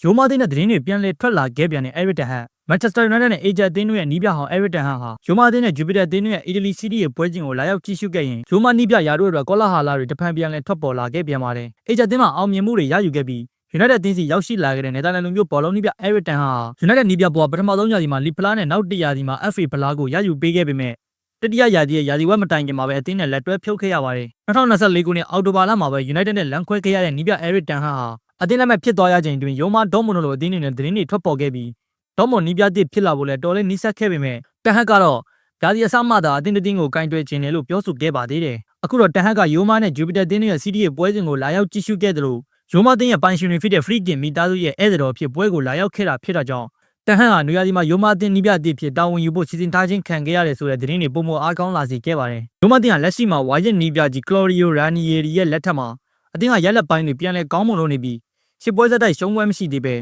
ရိုးမားတဲ့သတင်းတွေပြန်လည်ထွက်လာခဲ့ပြန်တဲ့ Eric Ten Hag Manchester United နဲ့ Ajax အသင်းတို့ရဲ့နီးပြဟောင်း Eric Ten Hag ဟာရိုးမားတဲ့ Jupiter အသင်းတို့ရဲ့ Italy City ရဲ့ပွဲချင်းကိုလာရောက်ကြည့်ရှုခဲ့ရင်ရိုးမားနီးပြရာတို့အတွက်ကောလာဟာလာတွေတဖန်ပြန်လည်ထွက်ပေါ်လာခဲ့ပြန်ပါတယ်။ Ajax အသင်းမှာအောင်မြင်မှုတွေရယူခဲ့ပြီး United အသင်းစီရောက်ရှိလာခဲ့တဲ့နယ်သာလန်လူမျိုးဘောလုံးနီးပြ Eric Ten Hag ဟာ United နီးပြဘဝပထမဆုံးရာသီမှာလီဖလားနဲ့နောက်တစ်ရာသီမှာ FA ဖလားကိုရယူပေးခဲ့ပေမဲ့တတိယရာသီရဲ့ရာသီဝက်မတိုင်ခင်မှာပဲအသင်းနဲ့လက်တွဲဖြုတ်ခဲ့ရပါတယ်။2024ခုနှစ်အောက်တိုဘာလမှာပဲ United နဲ့လမ်းခွဲခဲ့ရတဲ့နီးပြ Eric Ten Hag ဟာအသင်းလက်မဲ့ဖြစ်သွားရချိန်တွင်ရိုးမားဒေါမွန်တို့လိုအသင်းတွေနဲ့သတင်းတွေထွက်ပေါ်ခဲ့ပြီးဒေါမွန်နီးပြသစ်ဖြစ်လာဖို့လဲတော်လေးနီးစပ်ခဲ့ပေမဲ့Ten Hagကတော့ရာသီအစမှသာအသင်းတင်းကိုကင်တွယ်ခြင်းတယ်လို့ပြောဆိုခဲ့ပါသေးတယ်။အခုတော့Ten Hagကရိုးမားနဲ့ Jupiter အသင်းတွေရဲ့ City ရဲ့ပွဲစဉ်ကိုလာရောက်ကြည့်ရှုခဲ့သလိုရိုးမားအသင်းရဲ့ပိုင်ရှင်တွေဖြစ်တဲ့ Freakin မိသားစုရဲ့ဧည့်သည်တော်ဖြစ်ပွဲကိုလာရောက်ခဲ့တာဖြစ်တာကြောင့်Ten Hagဟာနွေရာသီမှာရိုးမားအသင်းနီးပြအသစ်ဖြစ်တာဝန်ယူဖို့စီစဉ်ထားခြင်းခံခဲ့ရတယ်ဆိုတဲ့သတင်းတွေပုံမအားကောင်းလာစေခဲ့ပါတယ်။ရိုးမားအသင်းဟာလက်ရှိမှာဝါရစ်နီးပြကြီး Claudio Ranieri ရဲ့လက်ထက်မှာအသင်းဟာရက်လက်ပိုင်းတွေပြန်လည်ကောင်းမွန်လို့နေပြီးရှစ်ပွဲဆက်တိုက်ရှုံးပွဲမရှိသေးပဲ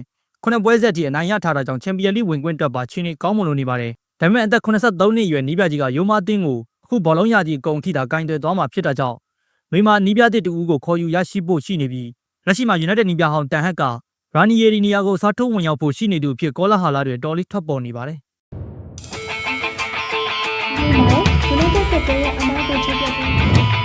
9ပွဲဆက်ထိအနိုင်ရထားတာကြောင့်ချန်ပီယံလိဝင်ခွင့်အတွက်ပါခြေနေကောင်းမွန်လို့နေပါတယ်။ဒါပေမဲ့အသက်83နှစ်အရွယ်နီးပြကြီးကရိုးမားအသင်းကိုအခုဘောလုံးရကြီးအကုန်ထိတာကင်တွယ်သွားမှာဖြစ်တာကြောင့်မိမာနီးပြသစ်တူဦးကိုခေါ်ယူရရှိဖို့ရှိနေပြီးလက်ရှိမှာ United နီးပြဟောင်းTen HagကRanieri နေရာကိုစားထိုးဝင်ရောက်ဖို့ရှိနေသူအဖြစ်ကောလာဟာလာတွေတော်လေးထွက်ပေါ်နေပါတယ်။ဒီမှာ United ကတည်းကအမားကိုချပြပေး